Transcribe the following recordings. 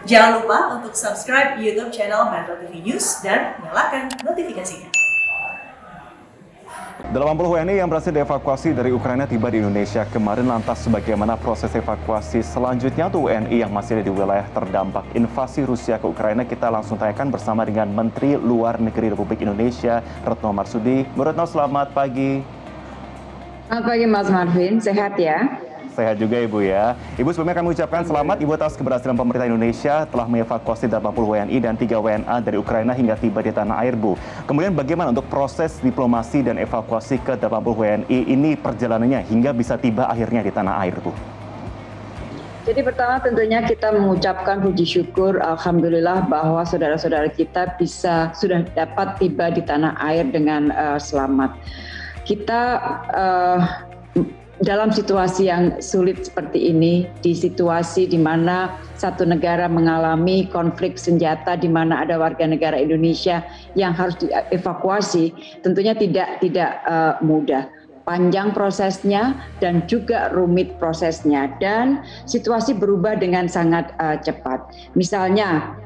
Jangan lupa untuk subscribe YouTube channel Metro TV News dan nyalakan notifikasinya. 80 WNI yang berhasil dievakuasi dari Ukraina tiba di Indonesia kemarin. Lantas bagaimana proses evakuasi selanjutnya untuk WNI yang masih ada di wilayah terdampak invasi Rusia ke Ukraina? Kita langsung tanyakan bersama dengan Menteri Luar Negeri Republik Indonesia, Retno Marsudi. Bu Retno, selamat pagi. Selamat pagi Mas Marvin, sehat ya? Sehat juga Ibu ya. Ibu, sebelumnya kami ucapkan selamat Ibu atas keberhasilan pemerintah Indonesia telah mengevakuasi 80 WNI dan 3 WNA dari Ukraina hingga tiba di tanah air, Bu. Kemudian bagaimana untuk proses diplomasi dan evakuasi ke 80 WNI ini perjalanannya hingga bisa tiba akhirnya di tanah air, Bu? Jadi pertama tentunya kita mengucapkan puji syukur Alhamdulillah bahwa saudara-saudara kita sudah dapat tiba di tanah air dengan selamat. Kita dalam situasi yang sulit seperti ini, di situasi di mana satu negara mengalami konflik senjata, di mana ada warga negara Indonesia yang harus dievakuasi, tentunya tidak mudah. Panjang prosesnya dan juga rumit prosesnya, dan situasi berubah dengan sangat cepat. Misalnya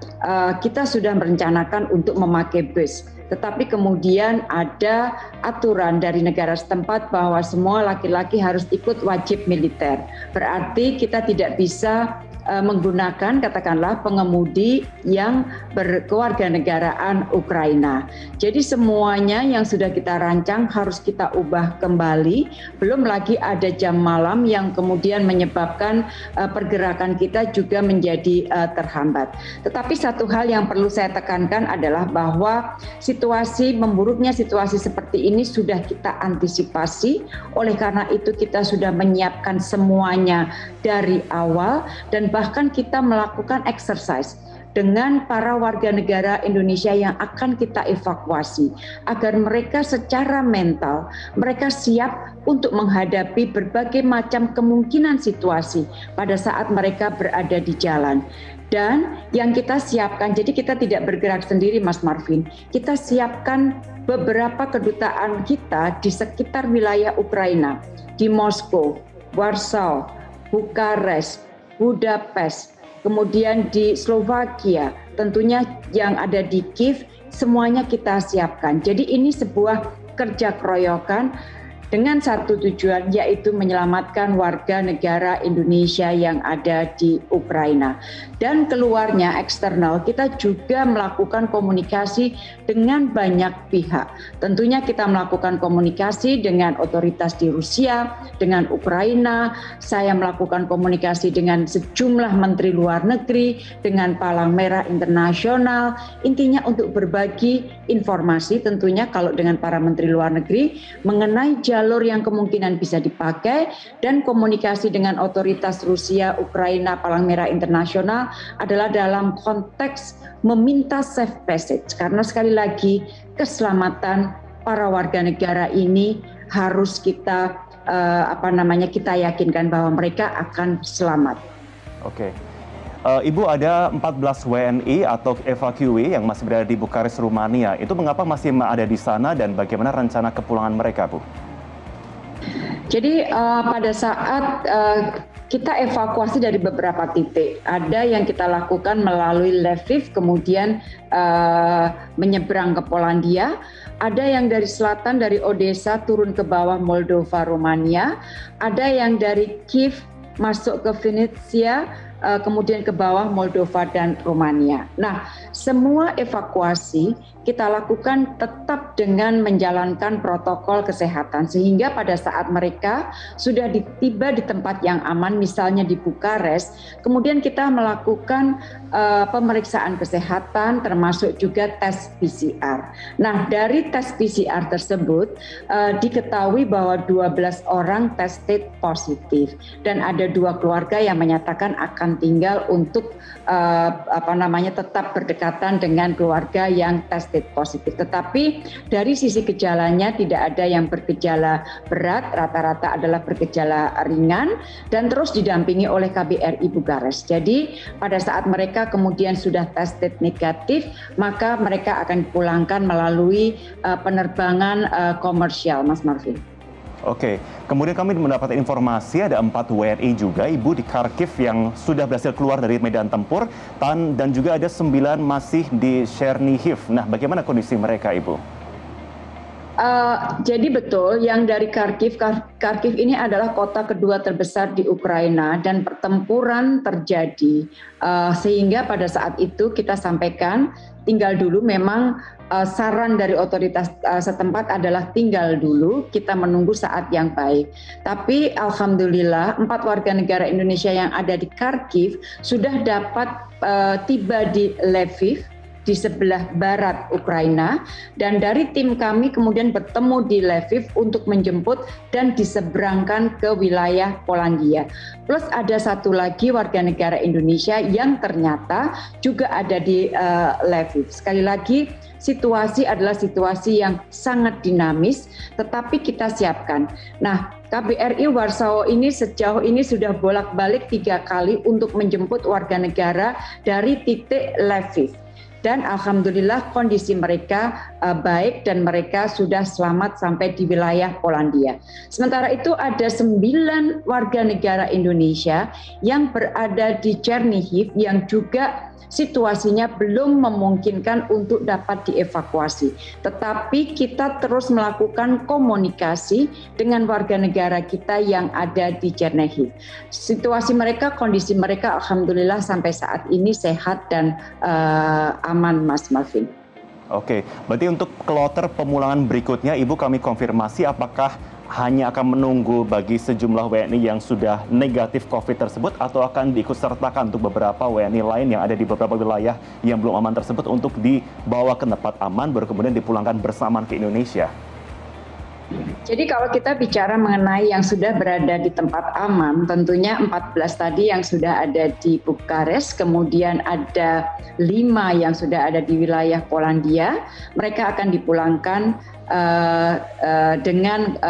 kita sudah merencanakan untuk memakai bus, tetapi kemudian ada aturan dari negara setempat bahwa semua laki-laki harus ikut wajib militer. Berarti kita tidak bisa menggunakan katakanlah pengemudi yang berkewarganegaraan Ukraina. Jadi semuanya yang sudah kita rancang harus kita ubah kembali. Belum lagi ada jam malam yang kemudian menyebabkan pergerakan kita juga menjadi terhambat. Tetapi satu hal yang perlu saya tekankan adalah bahwa memburuknya situasi seperti ini sudah kita antisipasi. Oleh karena itu kita sudah menyiapkan semuanya dari awal, dan bahkan kita melakukan exercise dengan para warga negara Indonesia yang akan kita evakuasi agar mereka secara mental mereka siap untuk menghadapi berbagai macam kemungkinan situasi pada saat mereka berada di jalan. Dan yang kita siapkan, jadi kita tidak bergerak sendiri Mas Marvin, kita siapkan beberapa kedutaan kita di sekitar wilayah Ukraina, di Moskow, Warsaw, Bukares, Budapest, kemudian di Slovakia, tentunya yang ada di Kiev, semuanya kita siapkan. Jadi ini sebuah kerja keroyokan dengan satu tujuan, yaitu menyelamatkan warga negara Indonesia yang ada di Ukraina. Dan keluarnya eksternal, kita juga melakukan komunikasi dengan banyak pihak. Tentunya kita melakukan komunikasi dengan otoritas di Rusia, dengan Ukraina. Saya melakukan komunikasi dengan sejumlah menteri luar negeri, dengan Palang Merah Internasional. Intinya untuk berbagi informasi tentunya kalau dengan para menteri luar negeri mengenai jalur yang kemungkinan bisa dipakai, dan komunikasi dengan otoritas Rusia, Ukraina, Palang Merah Internasional adalah dalam konteks meminta safe passage, karena sekali lagi keselamatan para warga negara ini harus kita kita yakinkan bahwa mereka akan selamat. Oke. Ibu, ada 14 WNI atau evacuee yang masih berada di Bukares, Rumania. Itu mengapa masih ada di sana dan bagaimana rencana kepulangan mereka, Bu? Jadi pada saat kita evakuasi dari beberapa titik, ada yang kita lakukan melalui Lviv, kemudian menyeberang ke Polandia, ada yang dari selatan dari Odessa turun ke bawah Moldova, Romania, ada yang dari Kiev masuk ke Venetia, kemudian ke bawah Moldova dan Romania. Nah, semua evakuasi kita lakukan tetap dengan menjalankan protokol kesehatan, sehingga pada saat mereka sudah tiba di tempat yang aman, misalnya di Bukares, kemudian kita melakukan pemeriksaan kesehatan termasuk juga tes PCR. Nah, dari tes PCR tersebut diketahui bahwa 12 orang tested positif dan ada 2 keluarga yang menyatakan akan tinggal untuk tetap berdekatan dengan keluarga yang tested positif. Tetapi dari sisi gejalanya tidak ada yang bergejala berat, rata-rata adalah bergejala ringan dan terus didampingi oleh KBRI Bukares. Jadi pada saat mereka kemudian sudah tested negatif, maka mereka akan dipulangkan melalui penerbangan komersial, Mas Marvin. Oke, kemudian kami mendapatkan informasi ada 4 WNI juga, Ibu, di Kharkiv yang sudah berhasil keluar dari medan tempur, dan juga ada 9 masih di Chernihiv. Nah, bagaimana kondisi mereka, Ibu? Jadi betul, yang dari Kharkiv ini adalah kota kedua terbesar di Ukraina dan pertempuran terjadi. Sehingga pada saat itu kita sampaikan tinggal dulu, memang saran dari otoritas setempat adalah tinggal dulu, kita menunggu saat yang baik. Tapi alhamdulillah 4 warga negara Indonesia yang ada di Kharkiv sudah dapat tiba di Lviv, di sebelah barat Ukraina, dan dari tim kami kemudian bertemu di Lviv untuk menjemput dan diseberangkan ke wilayah Polandia. Plus ada satu lagi warga negara Indonesia yang ternyata juga ada di Lviv. Sekali lagi, situasi adalah situasi yang sangat dinamis, tetapi kita siapkan. Nah, KBRI Warsawa ini sejauh ini sudah bolak-balik 3 kali untuk menjemput warga negara dari titik Lviv. Dan alhamdulillah kondisi mereka baik dan mereka sudah selamat sampai di wilayah Polandia. Sementara itu ada 9 warga negara Indonesia yang berada di Chernihiv yang juga situasinya belum memungkinkan untuk dapat dievakuasi. Tetapi kita terus melakukan komunikasi dengan warga negara kita yang ada di Chernihiv. Situasi mereka, kondisi mereka alhamdulillah sampai saat ini sehat dan aman, Mas Marvin. Oke, berarti untuk kloter pemulangan berikutnya, Ibu, kami konfirmasi apakah hanya akan menunggu bagi sejumlah WNI yang sudah negatif COVID tersebut, atau akan diikutsertakan untuk beberapa WNI lain yang ada di beberapa wilayah yang belum aman tersebut untuk dibawa ke tempat aman, baru kemudian dipulangkan bersamaan ke Indonesia? Jadi kalau kita bicara mengenai yang sudah berada di tempat aman, tentunya 14 tadi yang sudah ada di Bukares, kemudian ada 5 yang sudah ada di wilayah Polandia, mereka akan dipulangkan dengan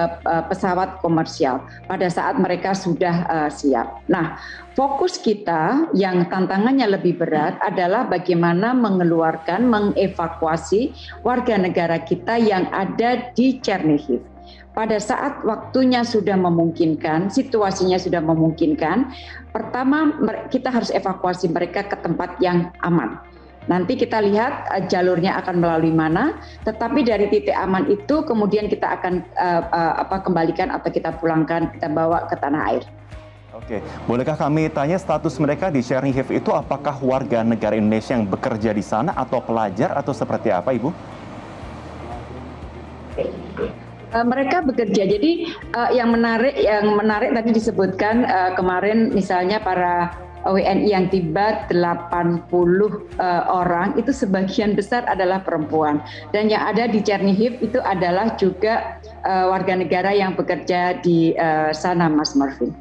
pesawat komersial pada saat mereka sudah siap. Nah, fokus kita yang tantangannya lebih berat adalah bagaimana mengevakuasi warga negara kita yang ada di Chernihiv. Pada saat waktunya sudah memungkinkan, situasinya sudah memungkinkan, pertama kita harus evakuasi mereka ke tempat yang aman. Nanti kita lihat jalurnya akan melalui mana, tetapi dari titik aman itu kemudian kita akan kembalikan atau kita pulangkan, kita bawa ke tanah air. Oke, bolehkah kami tanya status mereka di Chernihiv itu, apakah warga negara Indonesia yang bekerja di sana atau pelajar atau seperti apa, Ibu? Mereka bekerja. Jadi yang menarik tadi disebutkan kemarin misalnya para WNI yang tiba 80 orang itu sebagian besar adalah perempuan, dan yang ada di Chernihiv itu adalah juga warga negara yang bekerja di sana, Mas Marvin.